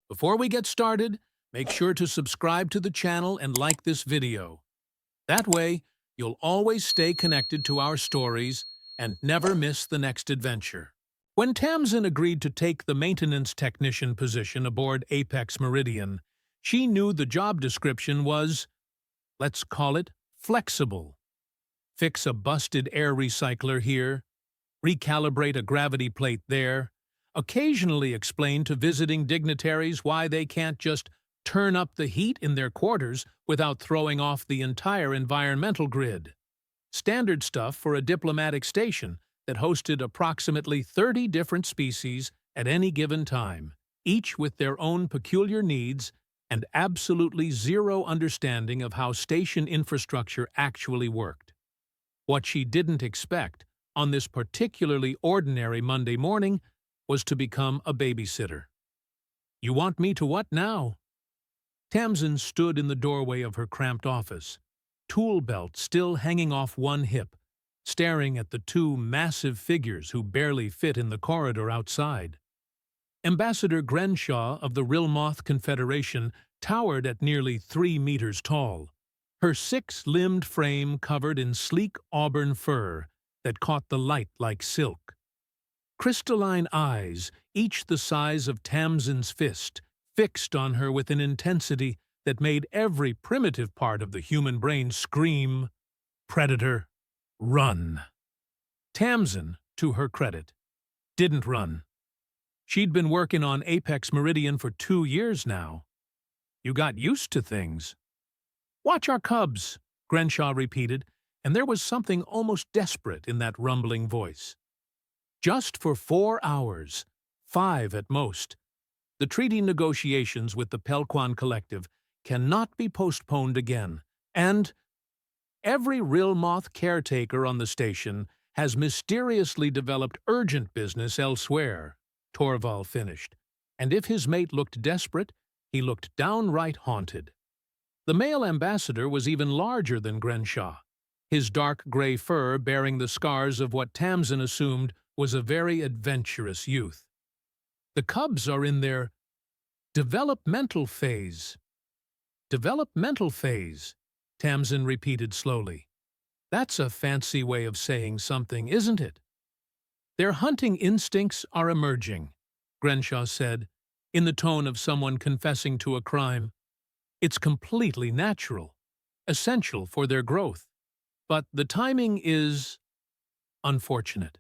Before we get started, make sure to subscribe to the channel and like this video. That way, you'll always stay connected to our stories and never miss the next adventure. When Tamsin agreed to take the maintenance technician position aboard Apex Meridian, she knew the job description was, let's call it, flexible. Fix a busted air recycler here, recalibrate a gravity plate there, occasionally explain to visiting dignitaries why they can't just turn up the heat in their quarters without throwing off the entire environmental grid. Standard stuff for a diplomatic station that hosted approximately 30 different species at any given time, each with their own peculiar needs and absolutely zero understanding of how station infrastructure actually worked. What she didn't expect on this particularly ordinary Monday morning was to become a babysitter. "You want me to what now?" Tamsin stood in the doorway of her cramped office, tool belt still hanging off one hip, staring at the two massive figures who barely fit in the corridor outside. Ambassador Grenshaw of the Rilmoth Confederation towered at nearly 3 meters tall, her 6-limbed frame covered in sleek auburn fur that caught the light like silk. Crystalline eyes, each the size of Tamsin's fist, fixed on her with an intensity that made every primitive part of the human brain scream, "Predator, run!" Tamsin, to her credit, didn't run. She'd been working on Apex Meridian for 2 years now. You got used to things. "Watch our cubs," Grenshaw repeated, and there was something almost desperate in that rumbling voice. Just for 4 hours, 5 at most, the treaty negotiations with the Pelquan Collective cannot be postponed again, and every Rilmoth caretaker on the station has mysteriously developed urgent business elsewhere, Torval finished, and if his mate looked desperate, he looked downright haunted. The male ambassador was even larger than Grenshaw, his dark gray fur bearing the scars of what Tamsin assumed was a very adventurous youth. "The cubs are in their developmental phase." "Developmental phase," Tamsin repeated slowly. "That's a fancy way of saying something, isn't it?" "Their hunting instincts are emerging," Grenshaw said, in the tone of someone confessing to a crime. "It's completely natural, essential for their growth. But the timing is unfortunate."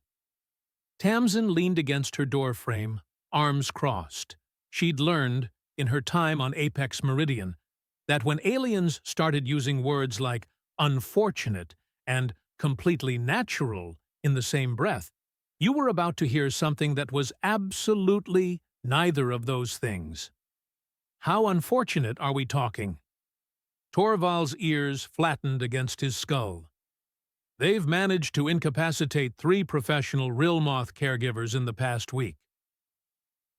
Tamsin leaned against her doorframe, arms crossed. She'd learned, in her time on Apex Meridian, that when aliens started using words like unfortunate and completely natural in the same breath, you were about to hear something that was absolutely neither of those things. "How unfortunate are we talking?" Torval's ears flattened against his skull. "They've managed to incapacitate 3 professional Rilmoth caregivers in the past week."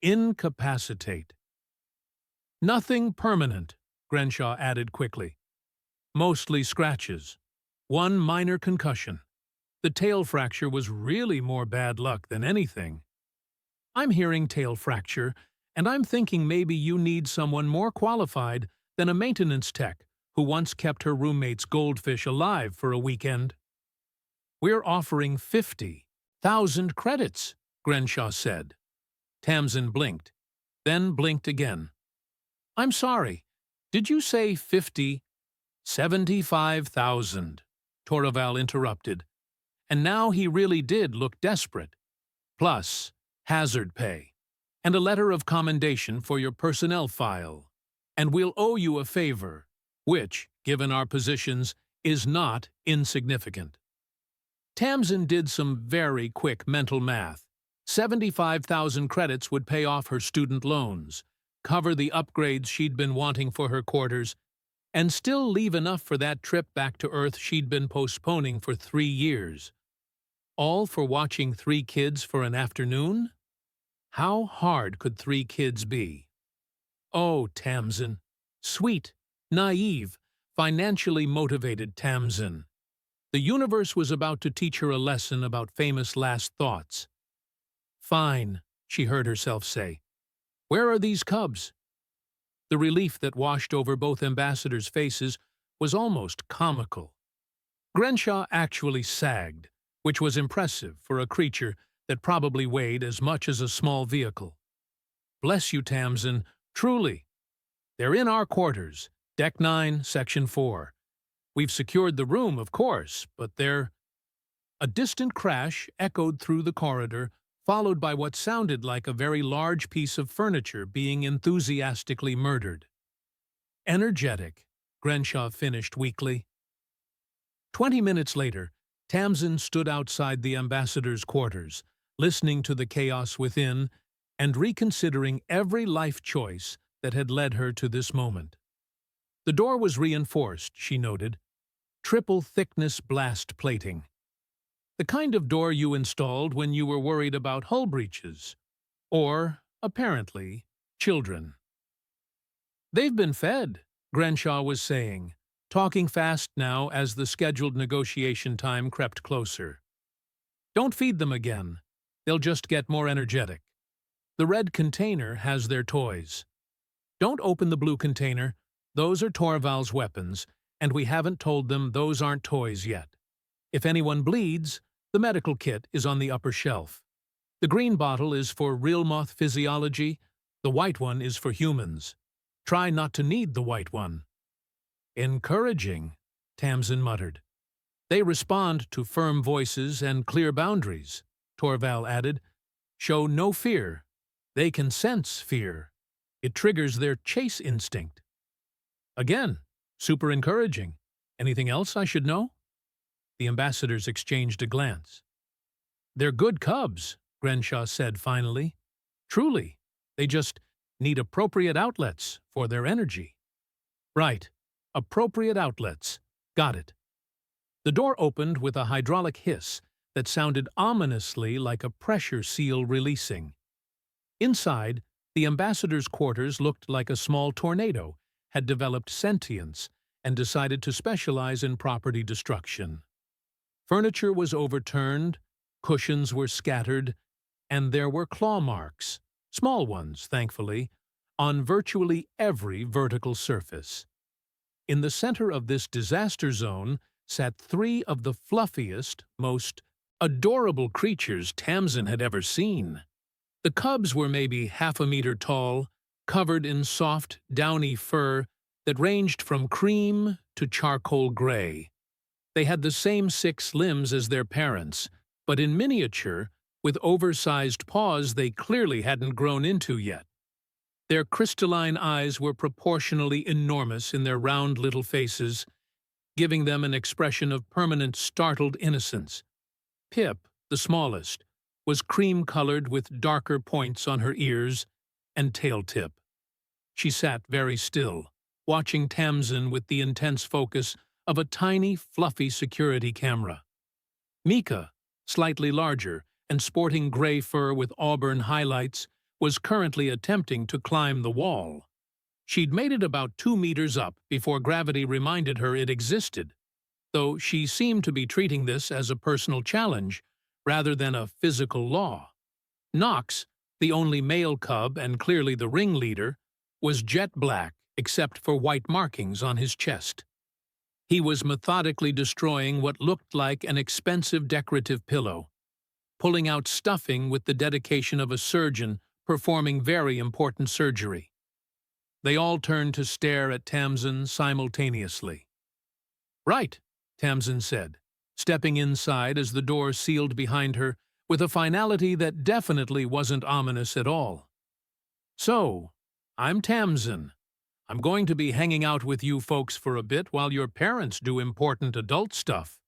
Incapacitate. "Nothing permanent," Grenshaw added quickly. "Mostly scratches. 1 minor concussion. The tail fracture was really more bad luck than anything." "I'm hearing tail fracture, and I'm thinking maybe you need someone more qualified than a maintenance tech who once kept her roommate's goldfish alive for a weekend." "We're offering 50,000 credits," Grenshaw said. Tamsin blinked, then blinked again. "I'm sorry, did you say 50? 75,000, Torval interrupted. And now he really did look desperate. "Plus hazard pay, and a letter of commendation for your personnel file. And we'll owe you a favor, which, given our positions, is not insignificant." Tamsin did some very quick mental math. 75,000 credits would pay off her student loans, cover the upgrades she'd been wanting for her quarters, and still leave enough for that trip back to Earth she'd been postponing for 3 years. All for watching 3 kids for an afternoon? How hard could 3 kids be? Oh, Tamsin. Sweet, naive, financially motivated Tamsin. The universe was about to teach her a lesson about famous last thoughts. "Fine," she heard herself say. "Where are these cubs? The relief that washed over both ambassadors' faces was almost comical. Grenshaw actually sagged, which was impressive for a creature that probably weighed as much as a small vehicle. "Bless you, Tamsin, truly. They're in our quarters, Deck 9, Section 4. We've secured the room, of course, but they're—" A distant crash echoed through the corridor, followed by what sounded like a very large piece of furniture being enthusiastically murdered. "Energetic," Grenshaw finished weakly. 20 minutes later, Tamsin stood outside the ambassador's quarters, listening to the chaos within and reconsidering every life choice that had led her to this moment. The door was reinforced, she noted. Triple-thickness blast plating. The kind of door you installed when you were worried about hull breaches. Or, apparently, children. "They've been fed," Grenshaw was saying, talking fast now as the scheduled negotiation time crept closer. "Don't feed them again. They'll just get more energetic. The red container has their toys. Don't open the blue container. Those are Torval's weapons, and we haven't told them those aren't toys yet. If anyone bleeds, the medical kit is on the upper shelf. The green bottle is for real moth physiology. The white one is for humans. Try not to need the white one." "Encouraging," Tamsin muttered. "They respond to firm voices and clear boundaries," Torval added. "Show no fear. They can sense fear. It triggers their chase instinct." "Again, super encouraging. Anything else I should know?" The ambassadors exchanged a glance. "They're good cubs," Grenshaw said finally. "Truly, they just need appropriate outlets for their energy." "Right. Appropriate outlets. Got it." The door opened with a hydraulic hiss that sounded ominously like a pressure seal releasing. Inside, the ambassador's quarters looked like a small tornado had developed sentience and decided to specialize in property destruction. Furniture was overturned, cushions were scattered, and there were claw marks, small ones, thankfully, on virtually every vertical surface. In the center of this disaster zone sat three of the fluffiest, most adorable creatures Tamsin had ever seen. The cubs were maybe half a meter tall, covered in soft, downy fur that ranged from cream to charcoal gray. They had the same 6 limbs as their parents, but in miniature, with oversized paws they clearly hadn't grown into yet. Their crystalline eyes were proportionally enormous in their round little faces, giving them an expression of permanent startled innocence. Pip, the smallest, was cream-colored with darker points on her ears and tail tip. She sat very still, watching Tamsin with the intense focus of a tiny, fluffy security camera. Mika, slightly larger and sporting gray fur with auburn highlights, was currently attempting to climb the wall. She'd made it about 2 meters up before gravity reminded her it existed, though she seemed to be treating this as a personal challenge rather than a physical law. Knox, the only male cub and clearly the ringleader, was jet black except for white markings on his chest. He was methodically destroying what looked like an expensive decorative pillow, pulling out stuffing with the dedication of a surgeon performing very important surgery. They all turned to stare at Tamsin simultaneously. "Right," Tamsin said, stepping inside as the door sealed behind her with a finality that definitely wasn't ominous at all. "So, I'm Tamsin. I'm going to be hanging out with you folks for a bit while your parents do important adult stuff."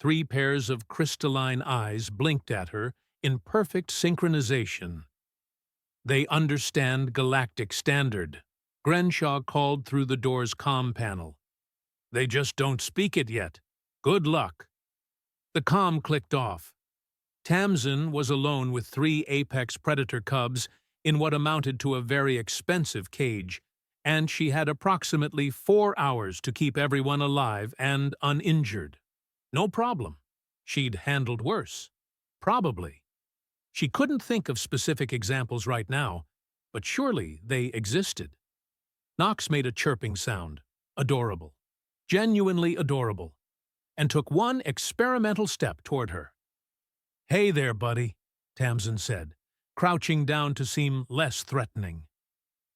3 pairs of crystalline eyes blinked at her in perfect synchronization. "They understand galactic standard," Grenshaw called through the door's comm panel. "They just don't speak it yet. Good luck." The comm clicked off. Tamsin was alone with 3 apex predator cubs in what amounted to a very expensive cage, and she had approximately 4 hours to keep everyone alive and uninjured. No problem. She'd handled worse. Probably. She couldn't think of specific examples right now, but surely they existed. Knox made a chirping sound. Adorable. Genuinely adorable. And took one experimental step toward her. "Hey there, buddy," Tamsin said, crouching down to seem less threatening.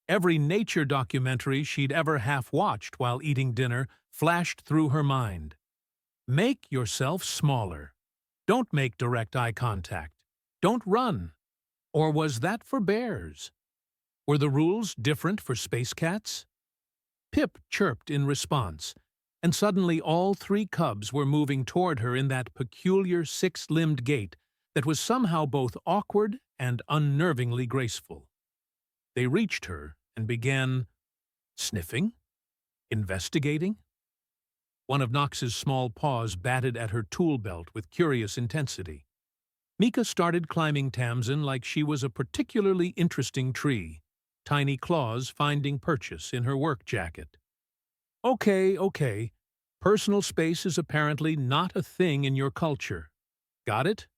Every nature documentary she'd ever half-watched while eating dinner flashed through her mind. Make yourself smaller. Don't make direct eye contact. Don't run. Or was that for bears? Were the rules different for space cats? Pip chirped in response, and suddenly all three cubs were moving toward her in that peculiar six-limbed gait that was somehow both awkward and unnervingly graceful. They reached her and began sniffing, investigating. One of Knox's small paws batted at her tool belt with curious intensity. Mika started climbing Tamsin like she was a particularly interesting tree, tiny claws finding purchase in her work jacket. Okay. Personal space is apparently not a thing in your culture. Got it?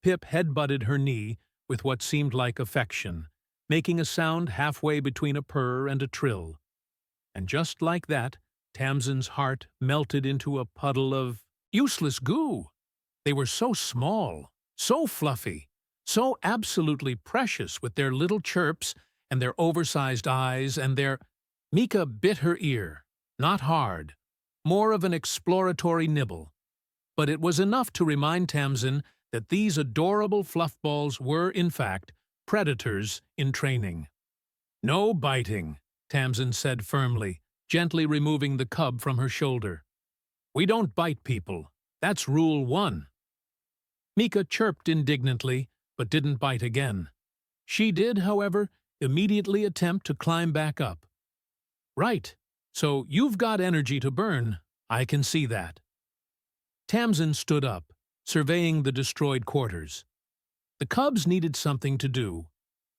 Pip headbutted her knee with what seemed like affection, making a sound halfway between a purr and a trill. And just like that, Tamsin's heart melted into a puddle of useless goo. They were so small, so fluffy, so absolutely precious with their little chirps and their oversized eyes and their— Mika bit her ear, not hard, more of an exploratory nibble. But it was enough to remind Tamsin that these adorable fluffballs were, in fact, predators in training. "No biting," Tamsin said firmly, gently removing the cub from her shoulder. "We don't bite people. That's rule 1. Mika chirped indignantly, but didn't bite again. She did, however, immediately attempt to climb back up. "Right, so you've got energy to burn. I can see that." Tamsin stood up, surveying the destroyed quarters. The cubs needed something to do,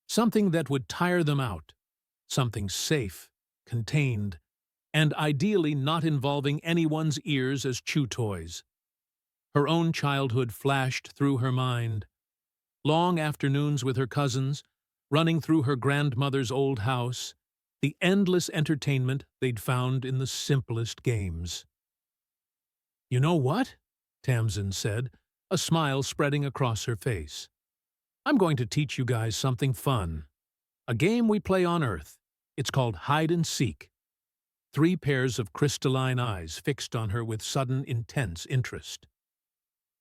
something that would tire them out, something safe, contained, and ideally not involving anyone's ears as chew toys. Her own childhood flashed through her mind. Long afternoons with her cousins, running through her grandmother's old house, the endless entertainment they'd found in the simplest games. "You know what?" Tamsin said, a smile spreading across her face. "I'm going to teach you guys something fun. A game we play on Earth. It's called hide and seek." 3 pairs of crystalline eyes fixed on her with sudden, intense interest.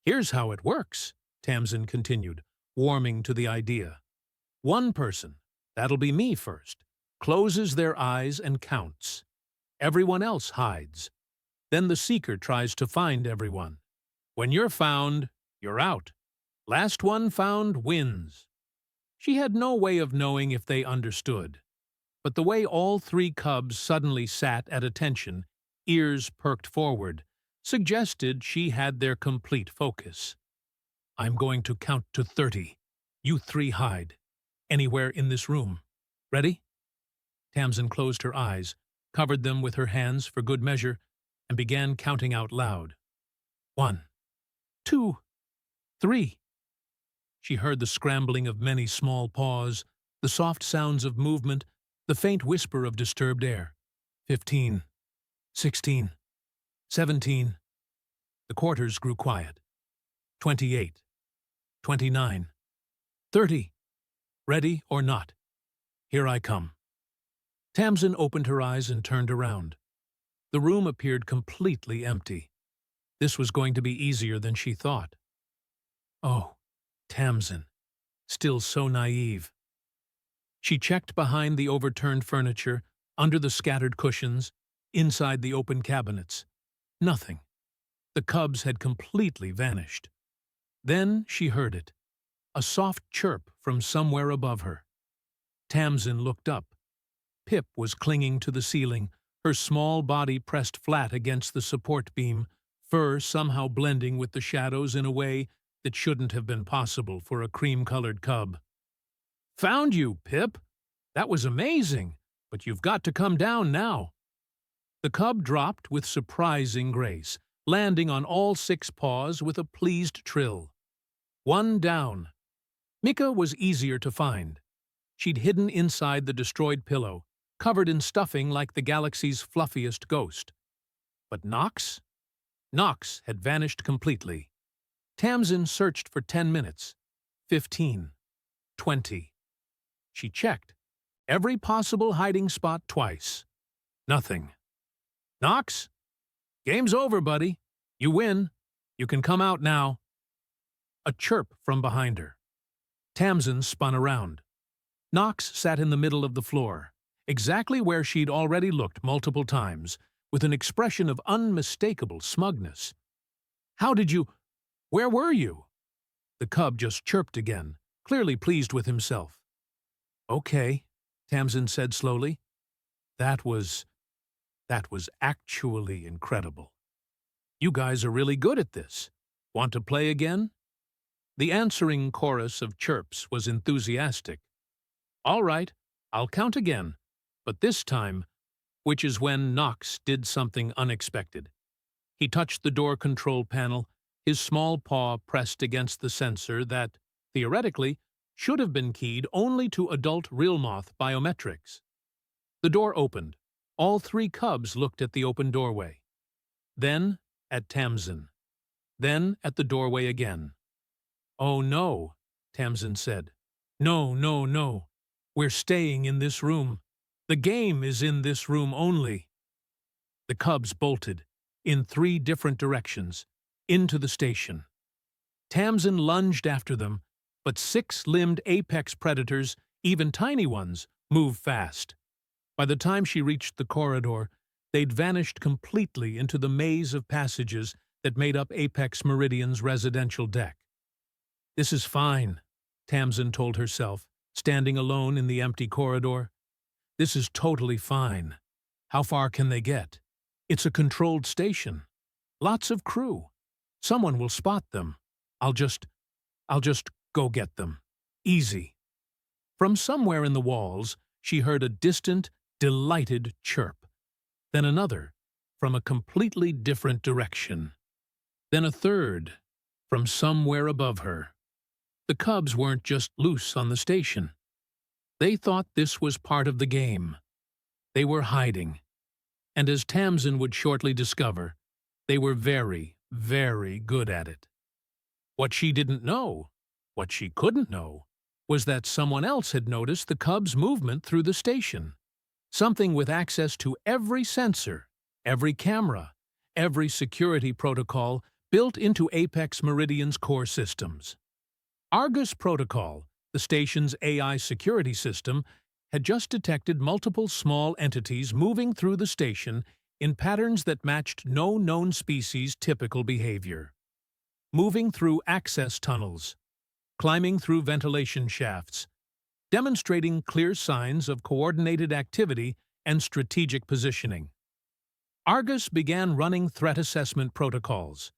"Here's how it works," Tamsin continued, warming to the idea. "One person, that'll be me first, closes their eyes and counts. Everyone else hides. Then the seeker tries to find everyone. When you're found, you're out. Last one found wins." She had no way of knowing if they understood, but the way all 3 cubs suddenly sat at attention, ears perked forward, suggested she had their complete focus. "I'm going to count to 30. You 3 hide. Anywhere in this room. Ready?" Tamsin closed her eyes, covered them with her hands for good measure, and began counting out loud. 1, 2, 3. She heard the scrambling of many small paws, the soft sounds of movement, the faint whisper of disturbed air. 15, 16, 17. The quarters grew quiet. 28, 29, 30. Ready or not? Here I come. Tamsin opened her eyes and turned around. The room appeared completely empty. This was going to be easier than she thought. Oh, Tamsin, still so naive. She checked behind the overturned furniture, under the scattered cushions, inside the open cabinets. Nothing. The cubs had completely vanished. Then she heard it, a soft chirp from somewhere above her. Tamsin looked up. Pip was clinging to the ceiling, her small body pressed flat against the support beam, fur somehow blending with the shadows in a way that shouldn't have been possible for a cream-colored cub. "Found you, Pip! That was amazing, but you've got to come down now." The cub dropped with surprising grace, landing on all 6 paws with a pleased trill. 1 down. Mika was easier to find. She'd hidden inside the destroyed pillow, covered in stuffing like the galaxy's fluffiest ghost. But Nox? Nox had vanished completely. Tamsin searched for 10 minutes, 15, 20. She checked every possible hiding spot twice. Nothing. Nox? Game's over, buddy. You win. You can come out now. A chirp from behind her. Tamsin spun around. Nox sat in the middle of the floor, exactly where she'd already looked multiple times, with an expression of unmistakable smugness. How did you... Where were you? The cub just chirped again, clearly pleased with himself. Okay, Tamsin said slowly. That was actually incredible. You guys are really good at this. Want to play again? The answering chorus of chirps was enthusiastic. All right, I'll count again, but this time, which is when Nox did something unexpected. He touched the door control panel, his small paw pressed against the sensor that, theoretically, should have been keyed only to adult Realmoth biometrics. The door opened. All three cubs looked at the open doorway. Then at Tamsin. Then at the doorway again. Oh no, Tamsin said. No, no, no. We're staying in this room. The game is in this room only. The cubs bolted, in 3 different directions, into the station. Tamsin lunged after them, but 6-limbed apex predators, even tiny ones, move fast. By the time she reached the corridor, they'd vanished completely into the maze of passages that made up Apex Meridian's residential deck. This is fine, Tamsin told herself, standing alone in the empty corridor. This is totally fine. How far can they get? It's a controlled station. Lots of crew. Someone will spot them. I'll just go get them. Easy. From somewhere in the walls, she heard a distant, delighted chirp. Then another, from a completely different direction. Then a third, from somewhere above her. The cubs weren't just loose on the station. They thought this was part of the game. They were hiding. And as Tamsin would shortly discover, they were very, very good at it. What she didn't know, what she couldn't know, was that someone else had noticed the cubs' movement through the station. Something with access to every sensor, every camera, every security protocol built into Apex Meridian's core systems. Argus Protocol, the station's AI security system, had just detected multiple small entities moving through the station in patterns that matched no known species' typical behavior. Moving through access tunnels, climbing through ventilation shafts, demonstrating clear signs of coordinated activity and strategic positioning. Argus began running threat assessment protocols,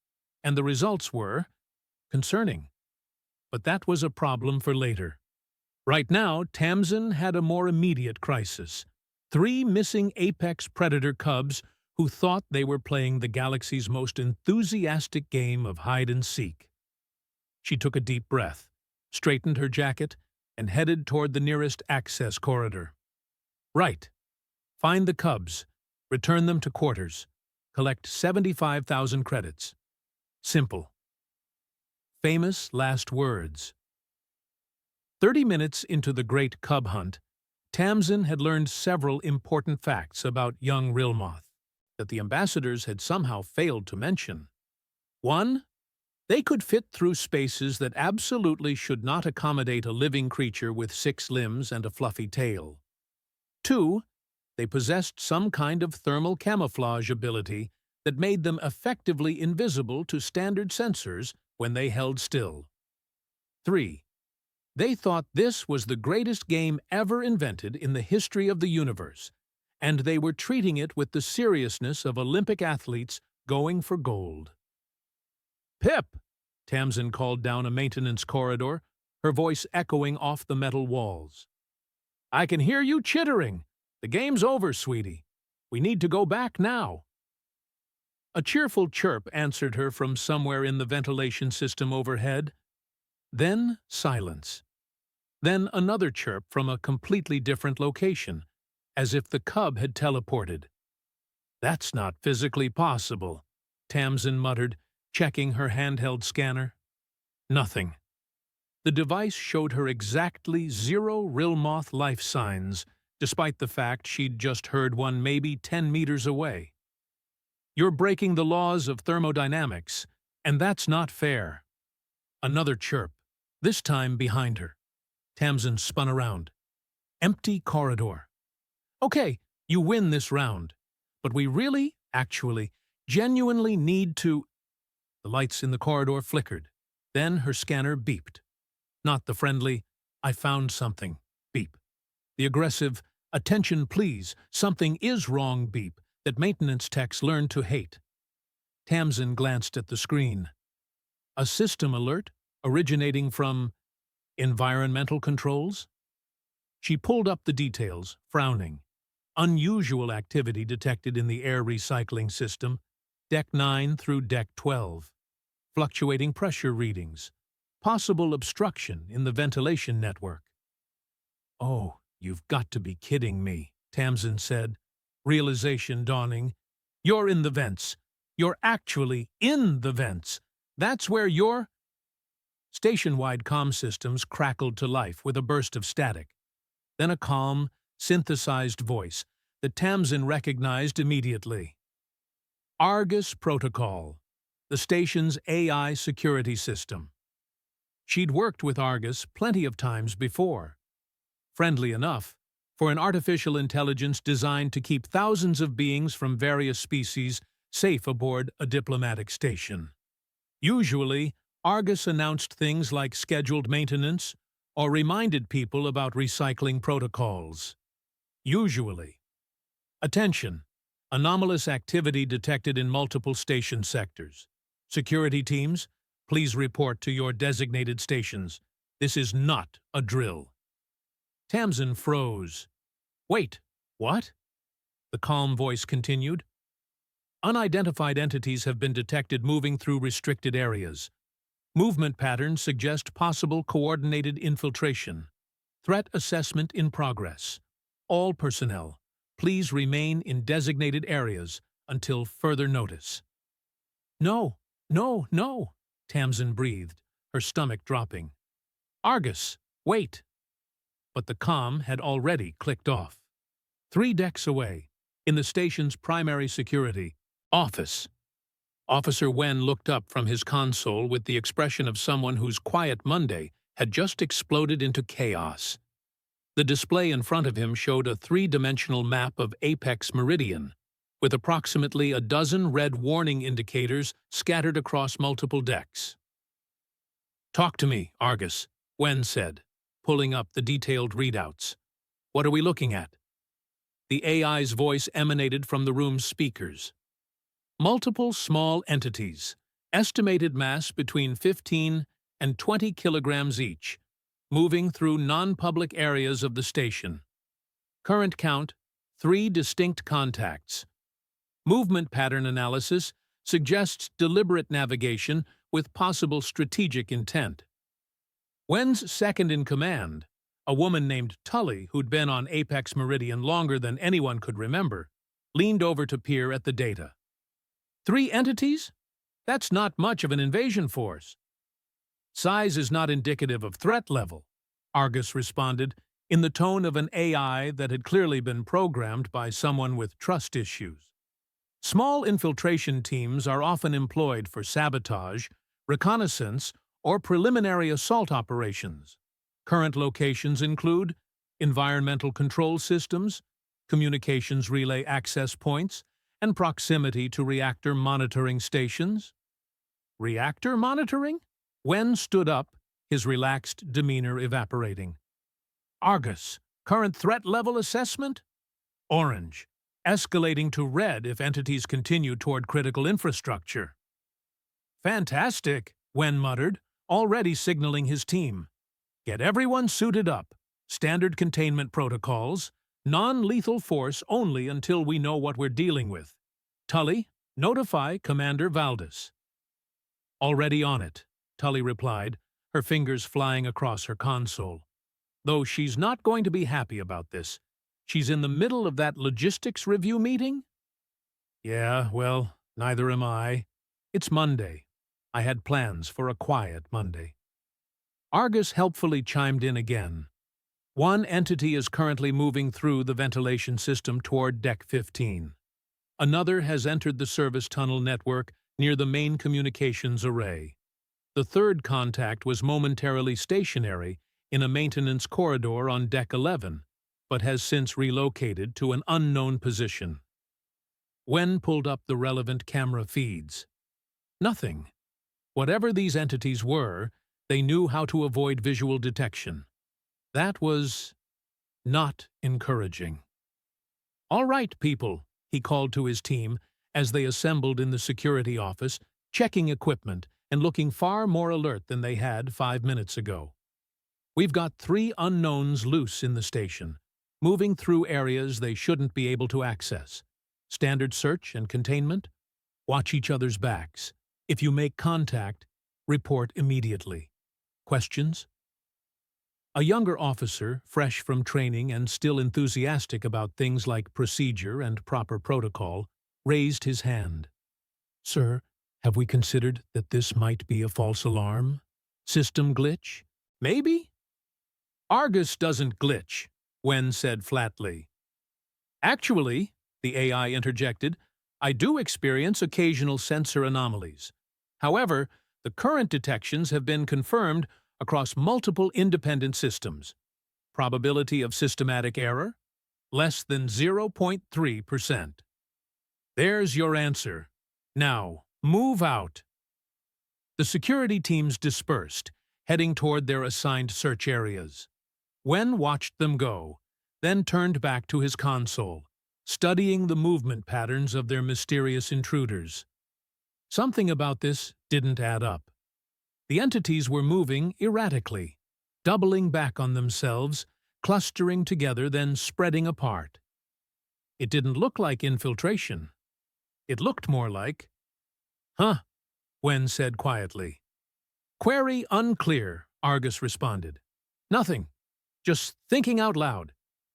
and the results were concerning. But that was a problem for later. Right now, Tamsin had a more immediate crisis. 3 missing apex predator cubs who thought they were playing the galaxy's most enthusiastic game of hide-and-seek. She took a deep breath, straightened her jacket, and headed toward the nearest access corridor. Right. Find the cubs, return them to quarters, collect 75,000 credits. Simple. Famous last words. 30 minutes into the great cub hunt, Tamsin had learned several important facts about young Realmoth that the ambassadors had somehow failed to mention. 1. They could fit through spaces that absolutely should not accommodate a living creature with 6 limbs and a fluffy tail. 2. They possessed some kind of thermal camouflage ability that made them effectively invisible to standard sensors when they held still. 3. They thought this was the greatest game ever invented in the history of the universe, and they were treating it with the seriousness of Olympic athletes going for gold. "Pip!" Tamsin called down a maintenance corridor, her voice echoing off the metal walls. "I can hear you chittering. The game's over, sweetie. We need to go back now." A cheerful chirp answered her from somewhere in the ventilation system overhead. Then silence. Then another chirp from a completely different location, as if the cub had teleported. "That's not physically possible," Tamsin muttered, checking her handheld scanner. Nothing. The device showed her exactly 0 Rilmoth life signs, despite the fact she'd just heard one maybe 10 meters away. "You're breaking the laws of thermodynamics, and that's not fair." Another chirp, this time behind her. Tamsin spun around. Empty corridor. "Okay, you win this round. But we really, actually, genuinely need to—" The lights in the corridor flickered. Then her scanner beeped. Not the friendly, "I found something" beep. The aggressive, "Attention please, something is wrong" beep that maintenance techs learned to hate. Tamsin glanced at the screen. A system alert originating from environmental controls? She pulled up the details, frowning. Unusual activity detected in the air recycling system, Deck 9 through Deck 12. Fluctuating pressure readings. Possible obstruction in the ventilation network. "Oh, you've got to be kidding me," Tamsin said, realization dawning. "You're in the vents. You're actually in the vents. That's where you're—" Station-wide comm systems crackled to life with a burst of static. Then a calm, synthesized voice that Tamsin recognized immediately. Argus Protocol, the station's AI security system. She'd worked with Argus plenty of times before. Friendly enough for an artificial intelligence designed to keep thousands of beings from various species safe aboard a diplomatic station. Usually, Argus announced things like scheduled maintenance or reminded people about recycling protocols. Usually. "Attention! Anomalous activity detected in multiple station sectors. Security teams, please report to your designated stations. This is not a drill." Tamsin froze. "Wait, what?" The calm voice continued. "Unidentified entities have been detected moving through restricted areas. Movement patterns suggest possible coordinated infiltration. Threat assessment in progress. All personnel, please remain in designated areas until further notice." "No, no, no," Tamsin breathed, her stomach dropping. "Argus, wait." But the comm had already clicked off. 3 decks away, in the station's primary security office. Officer Wen looked up from his console with the expression of someone whose quiet Monday had just exploded into chaos. The display in front of him showed a 3-dimensional map of Apex Meridian, with approximately a dozen red warning indicators scattered across multiple decks. "Talk to me, Argus," Wen said, pulling up the detailed readouts. "What are we looking at?" The AI's voice emanated from the room's speakers. "Multiple small entities, estimated mass between 15 and 20 kilograms each, moving through non-public areas of the station. Current count, 3 distinct contacts. Movement pattern analysis suggests deliberate navigation with possible strategic intent." Wen's second-in-command, a woman named Tully who'd been on Apex Meridian longer than anyone could remember, leaned over to peer at the data. 3 entities? That's not much of an invasion force." "Size is not indicative of threat level," Argus responded, in the tone of an AI that had clearly been programmed by someone with trust issues. "Small infiltration teams are often employed for sabotage, reconnaissance, or preliminary assault operations. Current locations include environmental control systems, communications relay access points, and proximity to reactor monitoring stations." "Reactor monitoring?" Wen stood up, his relaxed demeanor evaporating. "Argus, current threat level assessment? Orange, escalating to red if entities continue toward critical infrastructure." "Fantastic," Wen muttered, already signaling his team. "Get everyone suited up. Standard containment protocols. Non-lethal force only until we know what we're dealing with. Tully, notify Commander Valdez." "Already on it," Tully replied, her fingers flying across her console. "Though she's not going to be happy about this. She's in the middle of that logistics review meeting? Yeah, well, neither am I. It's Monday. I had plans for a quiet Monday. Argus helpfully chimed in again. One entity is currently moving through the ventilation system toward Deck 15. Another has entered the service tunnel network near the main communications array. The third contact was momentarily stationary in a maintenance corridor on Deck 11, but has since relocated to an unknown position. Wen pulled up the relevant camera feeds. Nothing. Whatever these entities were, they knew how to avoid visual detection. That was not encouraging. "All right, people," he called to his team as they assembled in the security office, checking equipment and looking far more alert than they had 5 minutes ago. "We've got 3 unknowns loose in the station, moving through areas they shouldn't be able to access. Standard search and containment. Watch each other's backs. If you make contact, report immediately. Questions?" A younger officer, fresh from training and still enthusiastic about things like procedure and proper protocol, raised his hand. "Sir, have we considered that this might be a false alarm? System glitch? Maybe?" "Argus doesn't glitch," Wen said flatly. "Actually," the AI interjected, "I do experience occasional sensor anomalies. However, the current detections have been confirmed across multiple independent systems. Probability of systematic error? Less than 0.3%. There's your answer. Now, move out." The security teams dispersed, heading toward their assigned search areas. Wen watched them go, then turned back to his console, studying the movement patterns of their mysterious intruders. Something about this didn't add up. The entities were moving erratically, doubling back on themselves, clustering together, then spreading apart. It didn't look like infiltration. It looked more like... "Huh," Wen said quietly. "Query unclear," Argus responded. "Nothing. Just thinking out loud.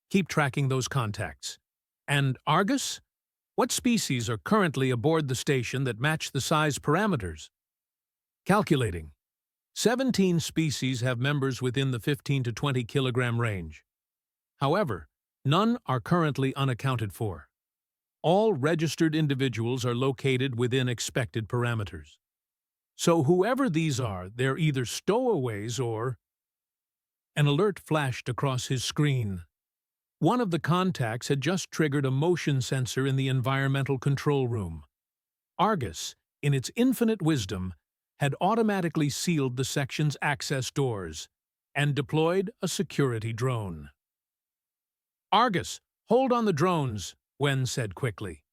Keep tracking those contacts. And Argus? What species are currently aboard the station that match the size parameters?" "Calculating. 17 species have members within the 15 to 20 kilogram range. However, none are currently unaccounted for. All registered individuals are located within expected parameters. So whoever these are, they're either stowaways or..." An alert flashed across his screen. One of the contacts had just triggered a motion sensor in the environmental control room. Argus, in its infinite wisdom, had automatically sealed the section's access doors and deployed a security drone. "Argus, hold on the drones," Wen said quickly.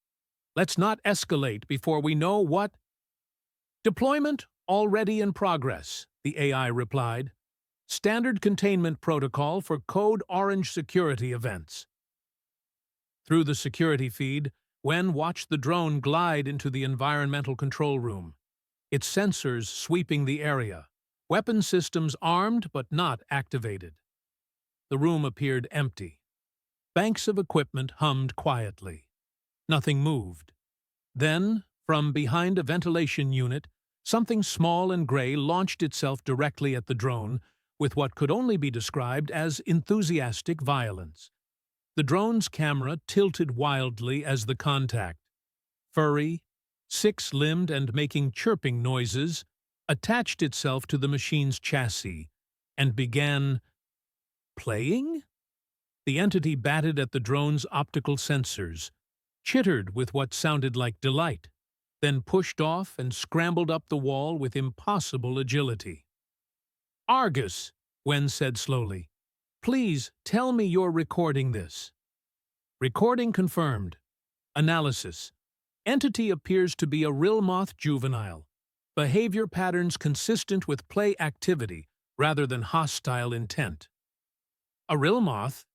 "Let's not escalate before we know what..." "Deployment already in progress," the AI replied. "Standard containment protocol for Code Orange security events." Through the security feed, Wen watched the drone glide into the environmental control room, its sensors sweeping the area, weapon systems armed but not activated. The room appeared empty. Banks of equipment hummed quietly. Nothing moved. Then, from behind a ventilation unit, something small and gray launched itself directly at the drone with what could only be described as enthusiastic violence. The drone's camera tilted wildly as the contact, furry, six-limbed and making chirping noises, attached itself to the machine's chassis and began playing? The entity batted at the drone's optical sensors, chittered with what sounded like delight, then pushed off and scrambled up the wall with impossible agility. "Argus," Wen said slowly, "please tell me you're recording this." "Recording confirmed. Analysis. Entity appears to be a Rilmoth juvenile. Behavior patterns consistent with play activity rather than hostile intent." "A Rilmoth?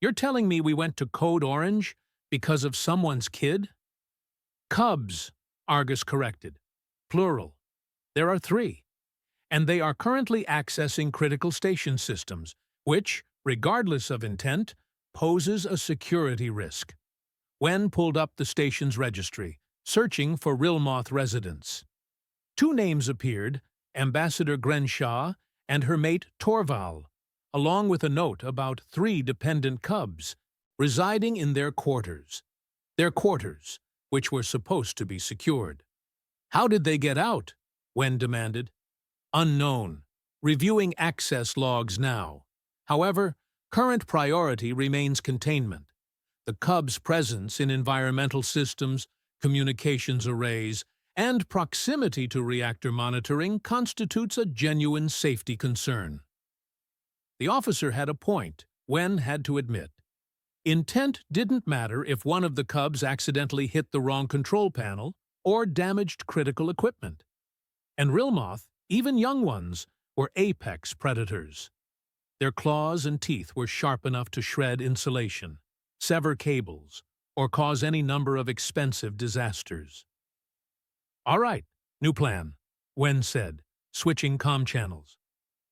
You're telling me we went to Code Orange because of someone's kid?" "Cubs," Argus corrected. "Plural. There are 3. And they are currently accessing critical station systems, which, regardless of intent, poses a security risk. Wen pulled up the station's registry, searching for Rilmoth residents. Two names appeared, Ambassador Grenshaw and her mate Torval, along with a note about 3 dependent cubs residing in their quarters, which were supposed to be secured. How did they get out? Wen demanded. Unknown. Reviewing access logs now. However, current priority remains containment. The cubs' presence in environmental systems, communications arrays, and proximity to reactor monitoring constitutes a genuine safety concern. The officer had a point, Wen had to admit. Intent didn't matter if one of the cubs accidentally hit the wrong control panel or damaged critical equipment. And Rilmoth, even young ones, were apex predators. Their claws and teeth were sharp enough to shred insulation, sever cables, or cause any number of expensive disasters. All right, new plan, Wen said, switching comm channels.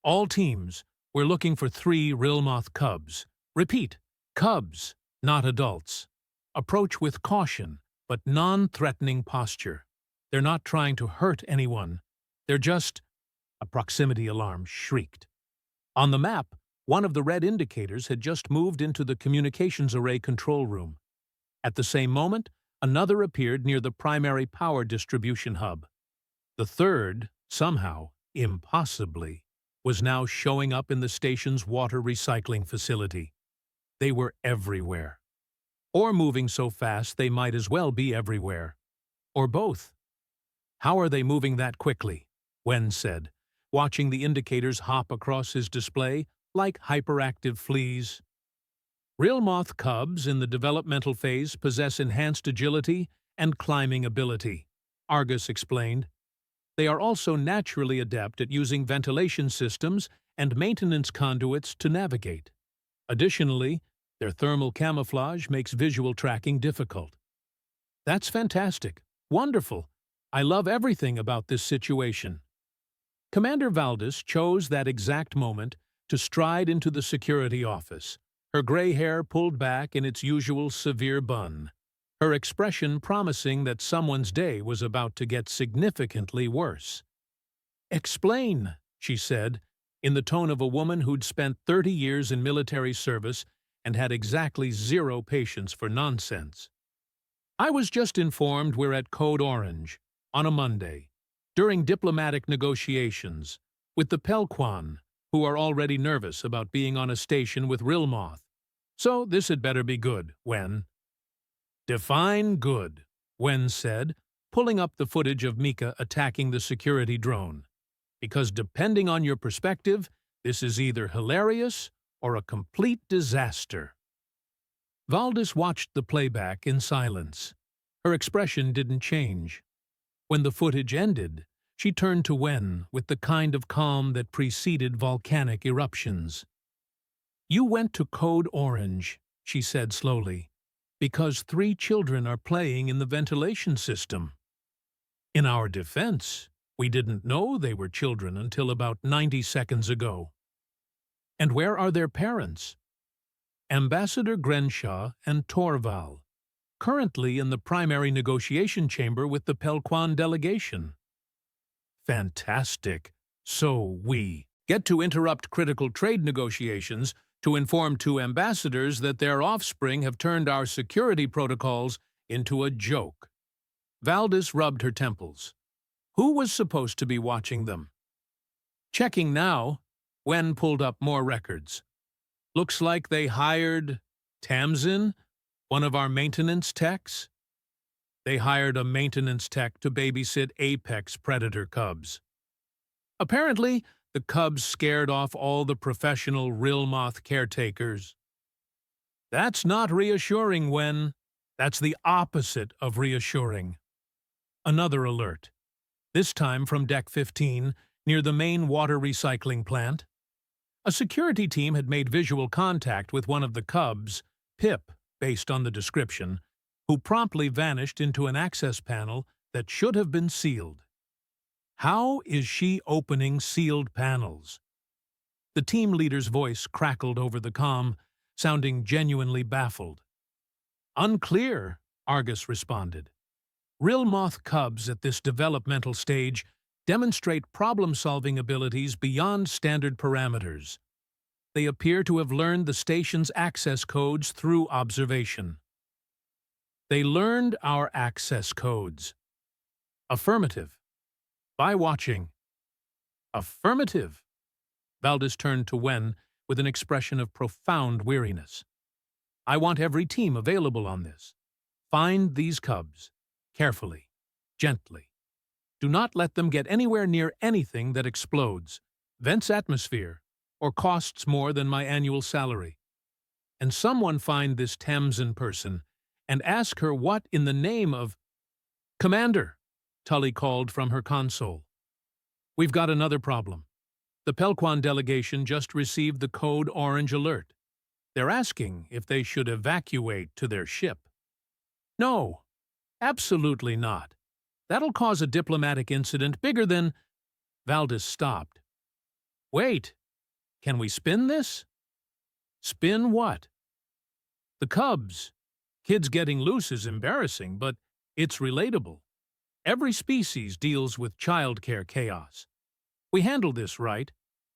All teams, we're looking for 3 Rilmoth cubs. Repeat, cubs, not adults. Approach with caution, but non-threatening posture. They're not trying to hurt anyone. They're just... A proximity alarm shrieked. On the map, one of the red indicators had just moved into the communications array control room. At the same moment, another appeared near the primary power distribution hub. The third, somehow, impossibly, was now showing up in the station's water recycling facility. They were everywhere. Or moving so fast they might as well be everywhere. Or both. How are they moving that quickly? Wen said, watching the indicators hop across his display like hyperactive fleas. Rilmoth cubs in the developmental phase possess enhanced agility and climbing ability, Argus explained. They are also naturally adept at using ventilation systems and maintenance conduits to navigate. Additionally, their thermal camouflage makes visual tracking difficult. That's fantastic. Wonderful. I love everything about this situation. Commander Valdis chose that exact moment to stride into the security office, her gray hair pulled back in its usual severe bun, her expression promising that someone's day was about to get significantly worse. "Explain," she said, in the tone of a woman who'd spent 30 years in military service and had exactly 0 patience for nonsense. "I was just informed we're at Code Orange, on a Monday, during diplomatic negotiations, with the Pelquan, who are already nervous about being on a station with Rilmoth. So this had better be good, Wen." "Define good," Wen said, pulling up the footage of Mika attacking the security drone. "Because depending on your perspective, this is either hilarious or a complete disaster." Valdis watched the playback in silence. Her expression didn't change. When the footage ended, she turned to Wen with the kind of calm that preceded volcanic eruptions. "You went to Code Orange," she said slowly, "because 3 children are playing in the ventilation system. In our defense, we didn't know they were children until about 90 seconds ago. And where are their parents?" "Ambassador Grenshaw and Torval, currently in the primary negotiation chamber with the Pelquan delegation." "Fantastic. So we get to interrupt critical trade negotiations to inform 2 ambassadors that their offspring have turned our security protocols into a joke." Valdis rubbed her temples. Who was supposed to be watching them? Checking now, Wen pulled up more records. "Looks like they hired Tamsin, one of our maintenance techs." "They hired a maintenance tech to babysit apex predator cubs. Apparently, the cubs scared off all the professional Rilmoth caretakers." "That's not reassuring, Wen. That's the opposite of reassuring." Another alert. This time from Deck 15, near the main water recycling plant. A security team had made visual contact with one of the cubs, Pip, based on the description, who promptly vanished into an access panel that should have been sealed. How is she opening sealed panels? The team leader's voice crackled over the comm, sounding genuinely baffled. "Unclear," Argus responded. Rill moth cubs at this developmental stage demonstrate problem-solving abilities beyond standard parameters. They appear to have learned the station's access codes through observation. They learned our access codes. Affirmative. By watching. Affirmative. Valdez turned to Wen with an expression of profound weariness. "I want every team available on this. Find these cubs. Carefully. Gently. Do not let them get anywhere near anything that explodes, vents atmosphere, or costs more than my annual salary. And someone find this Tamsin person and ask her what in the name of—" "Commander," Tully called from her console. "We've got another problem. The Pelquan delegation just received the code Orange alert. They're asking if they should evacuate to their ship." "No, absolutely not. That'll cause a diplomatic incident bigger than—" Valdez stopped. "Wait, can we spin this?" "Spin what?" "The cubs. Kids getting loose is embarrassing, but it's relatable. Every species deals with childcare chaos. We handle this right.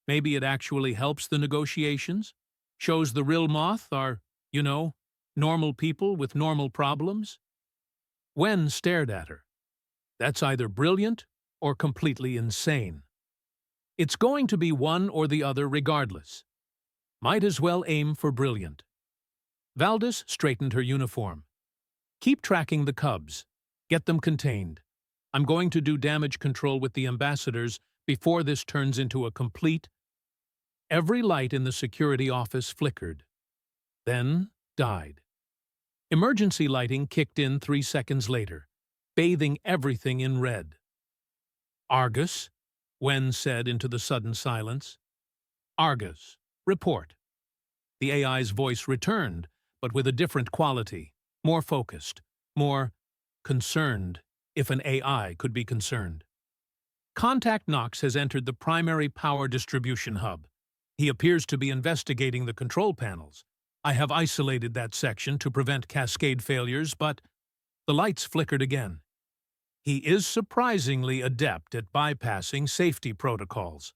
Maybe it actually helps the negotiations, shows the Rill moth are, normal people with normal problems." Wen stared at her. "That's either brilliant or completely insane. It's going to be one or the other regardless. Might as well aim for brilliant." Valdez straightened her uniform. "Keep tracking the cubs. Get them contained. I'm going to do damage control with the ambassadors before this turns into a complete—" Every light in the security office flickered, then died. Emergency lighting kicked in 3 seconds later, bathing everything in red. "Argus," Wen said into the sudden silence. "Argus, report." The AI's voice returned, but with a different quality, more focused, more concerned, if an AI could be concerned. "Contact Knox has entered the primary power distribution hub. He appears to be investigating the control panels. I have isolated that section to prevent cascade failures, but—" The lights flickered again. "He is surprisingly adept at bypassing safety protocols."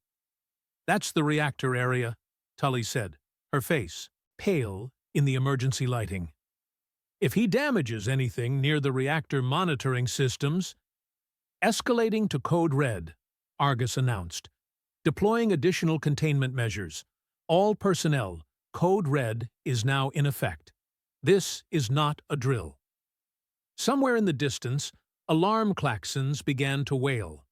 "That's the reactor area," Tully said, her face pale in the emergency lighting. "If he damages anything near the reactor monitoring systems—" "Escalating to Code Red," Argus announced. "Deploying additional containment measures. All personnel, Code Red is now in effect. This is not a drill." Somewhere in the distance, alarm klaxons began to wail.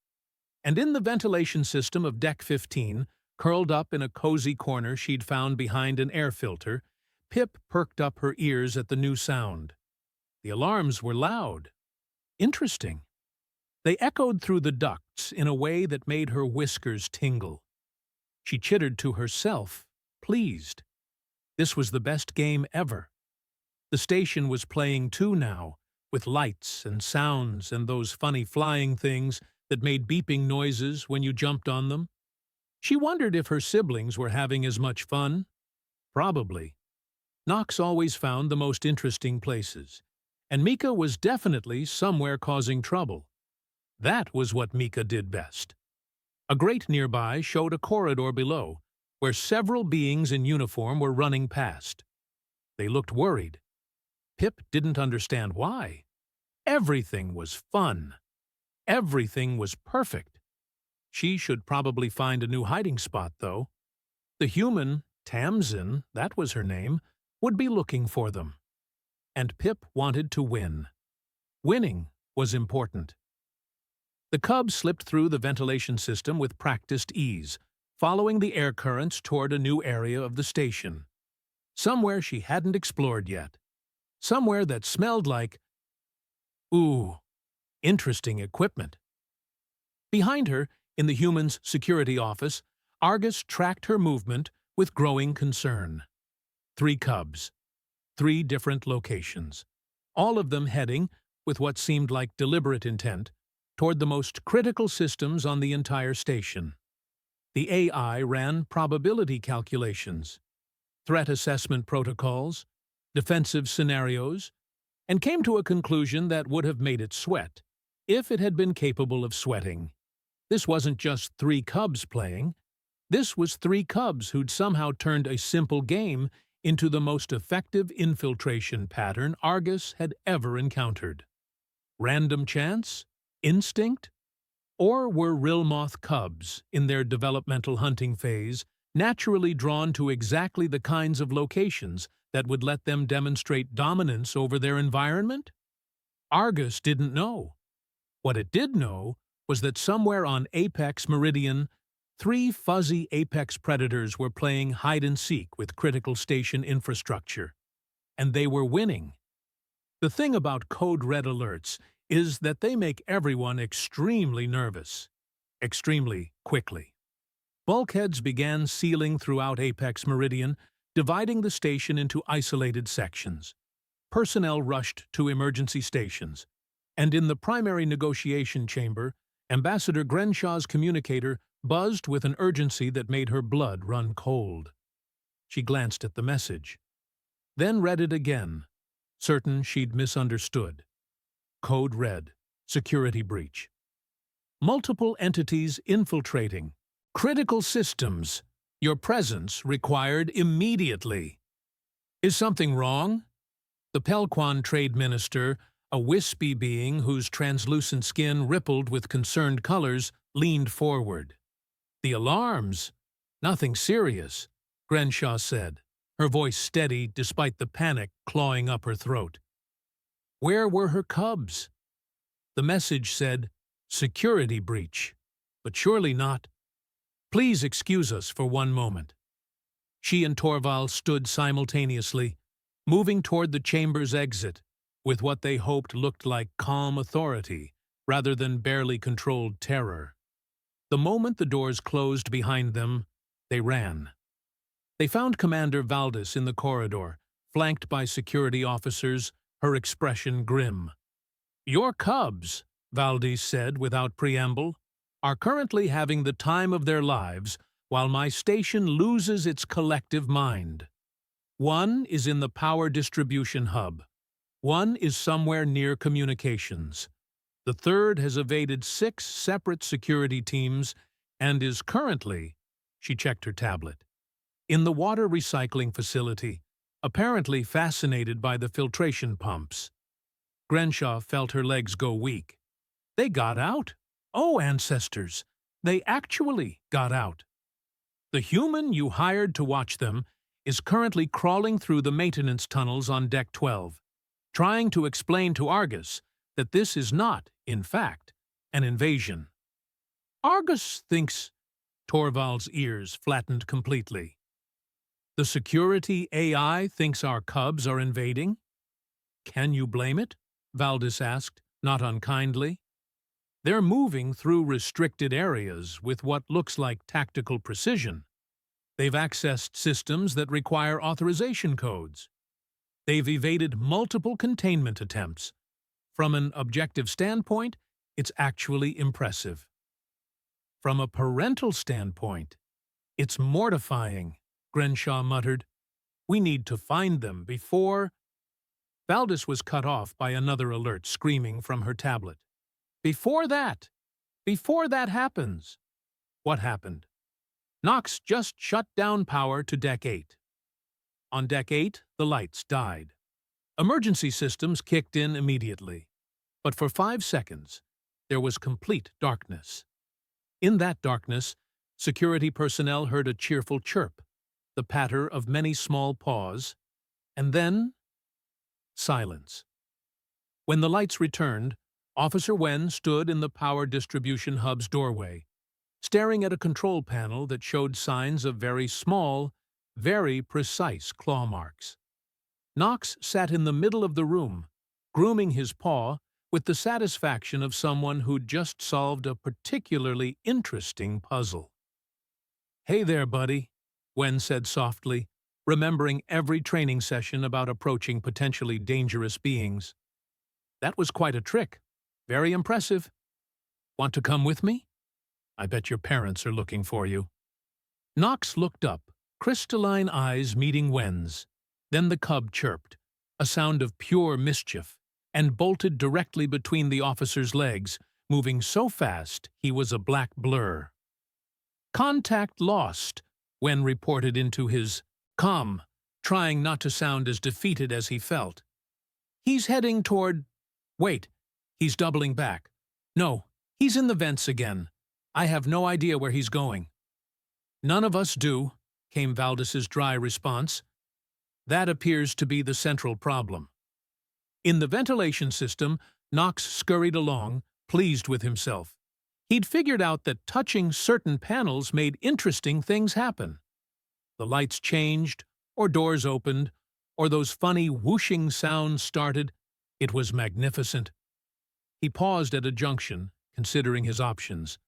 And in the ventilation system of Deck 15, curled up in a cozy corner she'd found behind an air filter, Pip perked up her ears at the new sound. The alarms were loud. Interesting. They echoed through the ducts in a way that made her whiskers tingle. She chittered to herself, pleased. This was the best game ever. The station was playing too now, with lights and sounds and those funny flying things that made beeping noises when you jumped on them. She wondered if her siblings were having as much fun. Probably. Knox always found the most interesting places, and Mika was definitely somewhere causing trouble. That was what Mika did best. A grate nearby showed a corridor below, where several beings in uniform were running past. They looked worried. Pip didn't understand why. Everything was fun. Everything was perfect. She should probably find a new hiding spot, though. The human, Tamsin, that was her name, would be looking for them. And Pip wanted to win. Winning was important. The cub slipped through the ventilation system with practiced ease, following the air currents toward a new area of the station. Somewhere she hadn't explored yet. Somewhere that smelled like, ooh, interesting equipment. Behind her, in the human's security office, Argus tracked her movement with growing concern. 3 cubs. 3 different locations. All of them heading, with what seemed like deliberate intent, toward the most critical systems on the entire station. The AI ran probability calculations. threat assessment protocols, defensive scenarios, and came to a conclusion that would have made it sweat, if it had been capable of sweating. This wasn't just three cubs playing. This was three cubs who'd somehow turned a simple game into the most effective infiltration pattern Argus had ever encountered. Random chance? Instinct? Or were Rilmoth cubs, in their developmental hunting phase, naturally drawn to exactly the kinds of locations that would let them demonstrate dominance over their environment? Argus didn't know. What it did know was that somewhere on Apex Meridian, three fuzzy apex predators were playing hide-and-seek with critical station infrastructure, and they were winning. The thing about Code Red alerts is that they make everyone extremely nervous, extremely quickly. Bulkheads began sealing throughout Apex Meridian, dividing the station into isolated sections. Personnel rushed to emergency stations, and in the primary negotiation chamber, Ambassador Grenshaw's communicator buzzed with an urgency that made her blood run cold. She glanced at the message, then read it again, certain she'd misunderstood. Code Red, security breach. Multiple entities infiltrating. Critical systems. Your presence required immediately. Is something wrong? The Pelquan trade minister, a wispy being whose translucent skin rippled with concerned colors, leaned forward. The alarms. Nothing serious, Grenshaw said, her voice steady despite the panic clawing up her throat. Where were her cubs? The message said, security breach, but surely not. Please excuse us for one moment. She and Torval stood simultaneously, moving toward the chamber's exit, with what they hoped looked like calm authority, rather than barely controlled terror. The moment the doors closed behind them, they ran. They found Commander Valdis in the corridor, flanked by security officers, her expression grim. Your cubs, Valdis said without preamble, are currently having the time of their lives while my station loses its collective mind. One is in the power distribution hub. One is somewhere near communications. The third has evaded 6 separate security teams and is currently, she checked her tablet, in the water recycling facility, apparently fascinated by the filtration pumps. Grenshaw felt her legs go weak. They got out. Oh, ancestors, they actually got out. The human you hired to watch them is currently crawling through the maintenance tunnels on Deck 12, trying to explain to Argus that this is not, in fact, an invasion. Argus thinks... Torvald's ears flattened completely. The security AI thinks our cubs are invading? Can you blame it? Valdis asked, not unkindly. They're moving through restricted areas with what looks like tactical precision. They've accessed systems that require authorization codes. They've evaded multiple containment attempts. From an objective standpoint, it's actually impressive. From a parental standpoint, it's mortifying, Grenshaw muttered. We need to find them before... Valdis was cut off by another alert screaming from her tablet. Before that happens. What happened? Nox just shut down power to Deck 8. On Deck 8, the lights died. Emergency systems kicked in immediately. But for 5 seconds, there was complete darkness. In that darkness, security personnel heard a cheerful chirp, the patter of many small paws, and then... silence. When the lights returned, Officer Wen stood in the power distribution hub's doorway, staring at a control panel that showed signs of very small, very precise claw marks. Nox sat in the middle of the room, grooming his paw with the satisfaction of someone who'd just solved a particularly interesting puzzle. Hey there, buddy, Wen said softly, remembering every training session about approaching potentially dangerous beings. That was quite a trick. Very impressive. Want to come with me? I bet your parents are looking for you. Nox looked up, crystalline eyes meeting Wen's. Then the cub chirped, a sound of pure mischief, and bolted directly between the officer's legs, moving so fast he was a black blur. "Contact lost," Wen reported into his comm, trying not to sound as defeated as he felt. "He's heading toward—" "Wait, he's doubling back. No, he's in the vents again. I have no idea where he's going." "None of us do," came Valdis's dry response. "That appears to be the central problem." In the ventilation system, Knox scurried along, pleased with himself. He'd figured out that touching certain panels made interesting things happen. The lights changed, or doors opened, or those funny whooshing sounds started. It was magnificent. He paused at a junction, considering his options.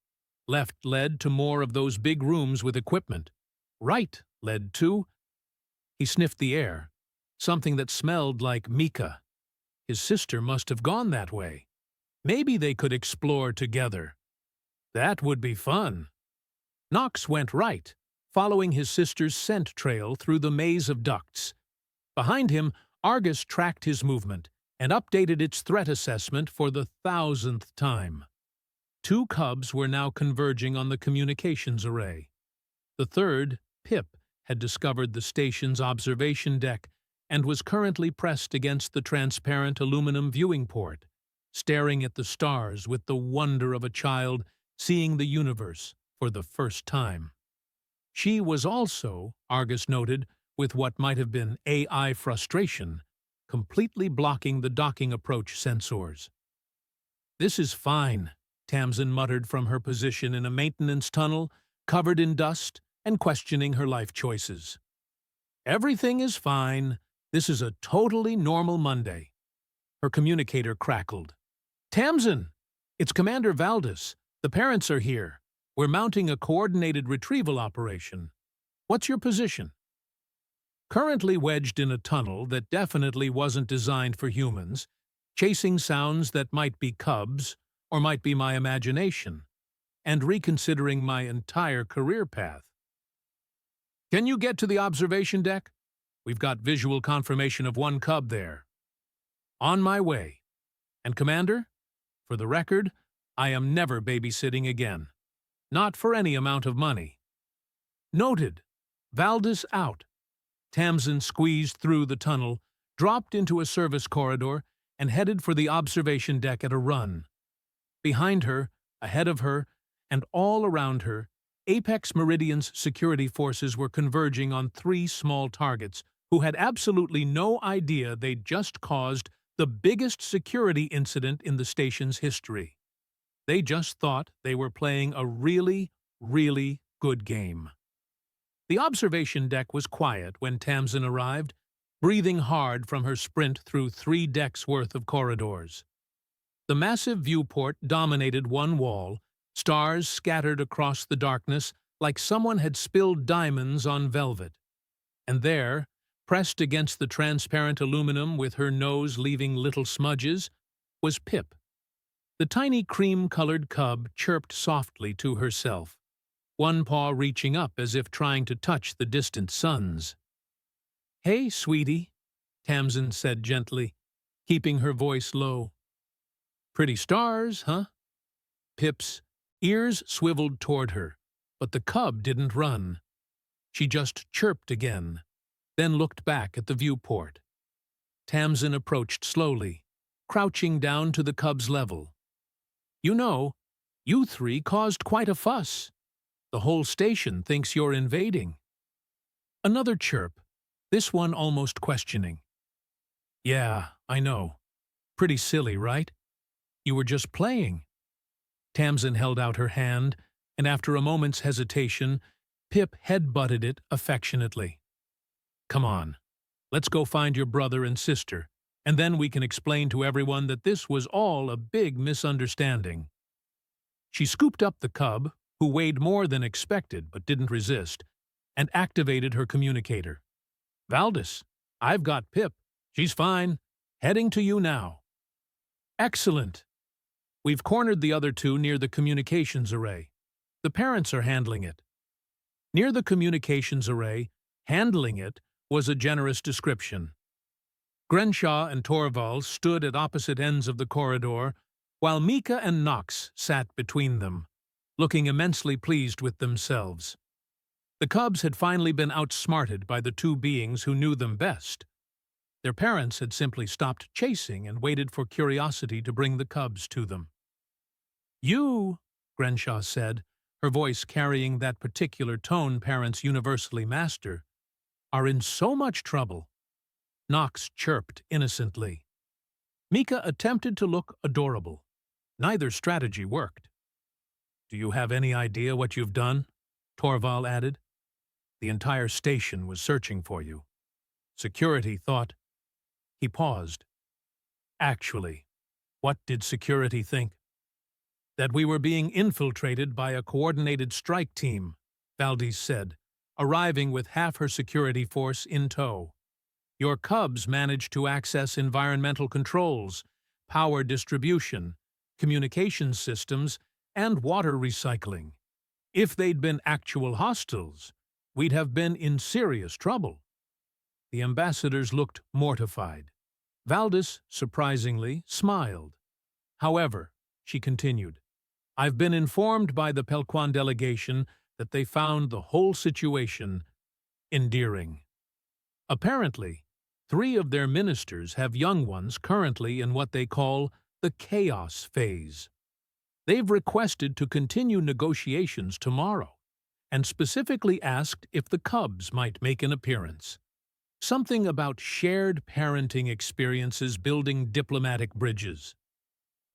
Left led to more of those big rooms with equipment. Right led to— He sniffed the air, something that smelled like mica. His sister must have gone that way. Maybe they could explore together. That would be fun. Knox went right, following his sister's scent trail through the maze of ducts. Behind him, Argus tracked his movement and updated its threat assessment for the 1,000th time. 2 cubs were now converging on the communications array. The third, Pip, had discovered the station's observation deck and was currently pressed against the transparent aluminum viewing port, staring at the stars with the wonder of a child seeing the universe for the first time. She was also, Argus noted, with what might have been AI frustration, completely blocking the docking approach sensors. "This is fine," Tamsin muttered from her position in a maintenance tunnel, covered in dust and questioning her life choices. "Everything is fine. This is a totally normal Monday." Her communicator crackled. "Tamsin! It's Commander Valdis. The parents are here. We're mounting a coordinated retrieval operation. What's your position?" Currently wedged in a tunnel that definitely wasn't designed for humans, chasing sounds that might be cubs, or might be my imagination, and reconsidering my entire career path. "Can you get to the observation deck? We've got visual confirmation of 1 cub there." "On my way. And Commander, for the record, I am never babysitting again. Not for any amount of money." "Noted. Valdis out." Tamsin squeezed through the tunnel, dropped into a service corridor, and headed for the observation deck at a run. Behind her, ahead of her, and all around her, Apex Meridian's security forces were converging on 3 small targets who had absolutely no idea they'd just caused the biggest security incident in the station's history. They just thought they were playing a really, really good game. The observation deck was quiet when Tamsin arrived, breathing hard from her sprint through 3 decks worth of corridors. The massive viewport dominated one wall, stars scattered across the darkness like someone had spilled diamonds on velvet. And there, pressed against the transparent aluminum with her nose leaving little smudges, was Pip. The tiny cream-colored cub chirped softly to herself, one paw reaching up as if trying to touch the distant suns. "Hey, sweetie," Tamsin said gently, keeping her voice low. "Pretty stars, huh?" Pip's ears swiveled toward her, but the cub didn't run. She just chirped again, then looked back at the viewport. Tamsin approached slowly, crouching down to the cub's level. "You know, you 3 caused quite a fuss. The whole station thinks you're invading." Another chirp, this one almost questioning. "Yeah, I know. Pretty silly, right? You were just playing." Tamsin held out her hand, and after a moment's hesitation, Pip head-butted it affectionately. "Come on, let's go find your brother and sister, and then we can explain to everyone that this was all a big misunderstanding." She scooped up the cub, who weighed more than expected but didn't resist, and activated her communicator. "Valdis, I've got Pip. She's fine. Heading to you now." "Excellent. We've cornered the other 2 near the communications array. The parents are handling it." Near the communications array, Handling it was a generous description. Grenshaw and Torvald stood at opposite ends of the corridor, while Mika and Knox sat between them, looking immensely pleased with themselves. The cubs had finally been outsmarted by the two beings who knew them best. Their parents had simply stopped chasing and waited for curiosity to bring the cubs to them. "You," Grenshaw said, her voice carrying that particular tone parents universally master, "are in so much trouble." Knox chirped innocently. Mika attempted to look adorable. Neither strategy worked. "Do you have any idea what you've done?" Torvald added. "The entire station was searching for you. Security thought—" He paused. "Actually, what did security think?" "That we were being infiltrated by a coordinated strike team," Valdez said, arriving with half her security force in tow. "Your cubs managed to access environmental controls, power distribution, communications systems, and water recycling. If they'd been actual hostiles, we'd have been in serious trouble." The ambassadors looked mortified. Valdez, surprisingly, smiled. "However," she continued, "I've been informed by the Pelquan delegation that they found the whole situation endearing. Apparently, 3 of their ministers have young ones currently in what they call the chaos phase. They've requested to continue negotiations tomorrow, and specifically asked if the cubs might make an appearance. Something about shared parenting experiences building diplomatic bridges."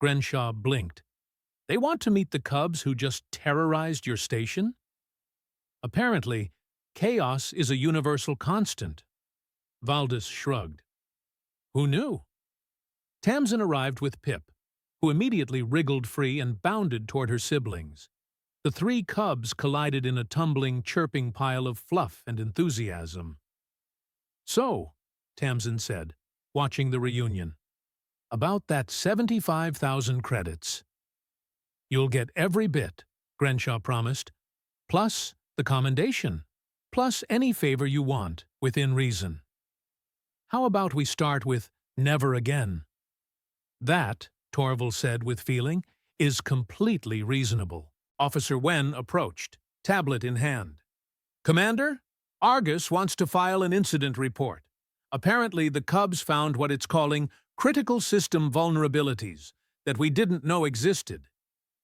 Grenshaw blinked. "They want to meet the cubs who just terrorized your station?" "Apparently, chaos is a universal constant." Valdez shrugged. "Who knew?" Tamsin arrived with Pip, who immediately wriggled free and bounded toward her siblings. The 3 cubs collided in a tumbling, chirping pile of fluff and enthusiasm. "So," Tamsin said, watching the reunion, "about that 75,000 credits." "You'll get every bit," Grenshaw promised, "plus the commendation, plus any favor you want, within reason. How about we start with never again?" "That," Torval said with feeling, "is completely reasonable." Officer Wen approached, tablet in hand. "Commander, Argus wants to file an incident report. Apparently the Cubs found what it's calling critical system vulnerabilities that we didn't know existed.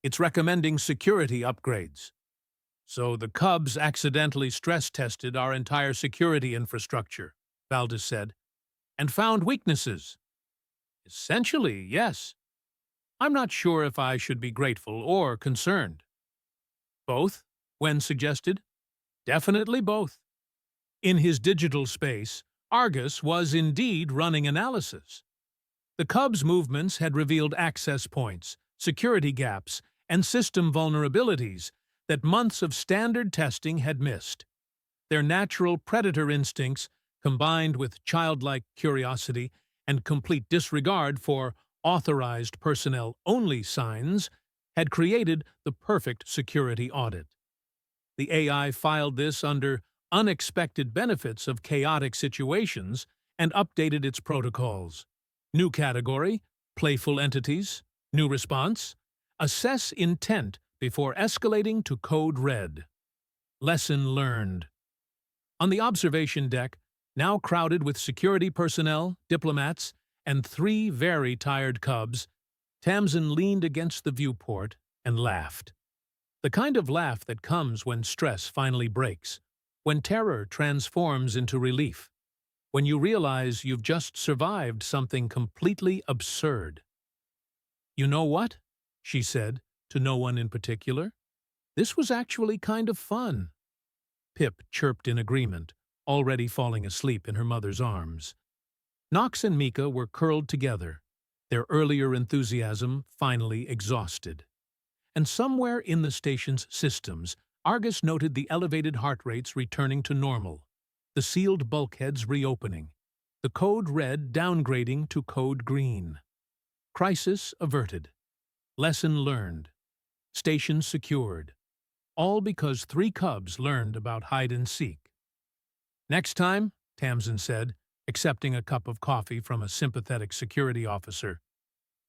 It's recommending security upgrades." "So the Cubs accidentally stress-tested our entire security infrastructure," Valdez said, "and found weaknesses." "Essentially, yes. I'm not sure if I should be grateful or concerned." "Both," Wen suggested. "Definitely both." In his digital space, Argus was indeed running analysis. The Cubs' movements had revealed access points, security gaps, and system vulnerabilities that months of standard testing had missed. Their natural predator instincts, combined with childlike curiosity and complete disregard for authorized personnel-only signs, had created the perfect security audit. The AI filed this under unexpected benefits of chaotic situations and updated its protocols. New category, playful entities. New response, assess intent before escalating to code red. Lesson learned. On the observation deck, now crowded with security personnel, diplomats, and 3 very tired cubs, Tamsin leaned against the viewport and laughed. The kind of laugh that comes when stress finally breaks, when terror transforms into relief, when you realize you've just survived something completely absurd. "You know what?" she said, to no one in particular. "This was actually kind of fun." Pip chirped in agreement, already falling asleep in her mother's arms. Knox and Mika were curled together, their earlier enthusiasm finally exhausted. And somewhere in the station's systems, Argus noted the elevated heart rates returning to normal, the sealed bulkheads reopening, the code red downgrading to code green. Crisis averted. Lesson learned. Station secured. All because 3 cubs learned about hide-and-seek. Next time, Tamsin said, accepting a cup of coffee from a sympathetic security officer,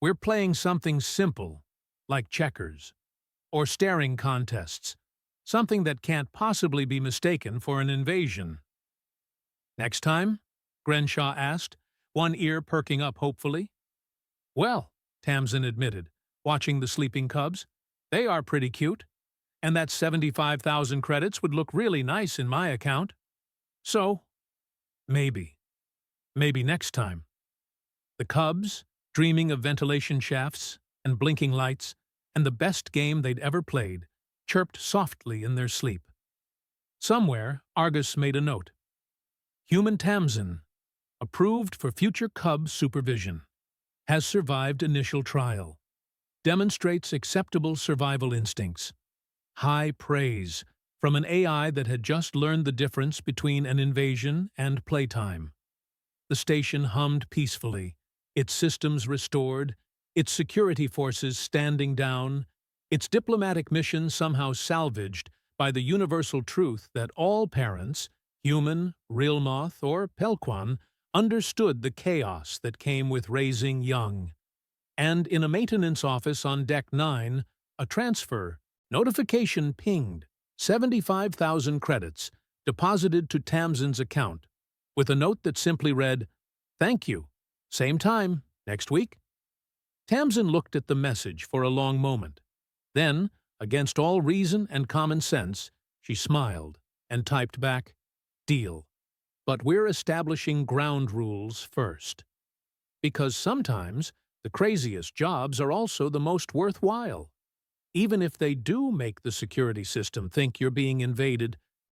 we're playing something simple, like checkers, or staring contests, something that can't possibly be mistaken for an invasion. Next time? Grenshaw asked, one ear perking up hopefully. Well, Tamsin admitted, watching the sleeping cubs, they are pretty cute, and that 75,000 credits would look really nice in my account. So, maybe next time. The cubs, dreaming of ventilation shafts and blinking lights and the best game they'd ever played, chirped softly in their sleep. Somewhere, Argus made a note. Human Tamsin, approved for future cub supervision, has survived initial trial, demonstrates acceptable survival instincts. High praise from an AI that had just learned the difference between an invasion and playtime. The station hummed peacefully, its systems restored, its security forces standing down, its diplomatic mission somehow salvaged by the universal truth that all parents, human, Realmoth, or Pelquan, understood the chaos that came with raising young. And in a maintenance office on Deck 9, a transfer notification pinged, 75,000 credits, deposited to Tamsin's account, with a note that simply read, "Thank you. Same time, next week." Tamsin looked at the message for a long moment. Then, against all reason and common sense, she smiled and typed back, "Deal. But we're establishing ground rules first." Because sometimes the craziest jobs are also the most worthwhile. Even if they do make the security system think you're being invaded,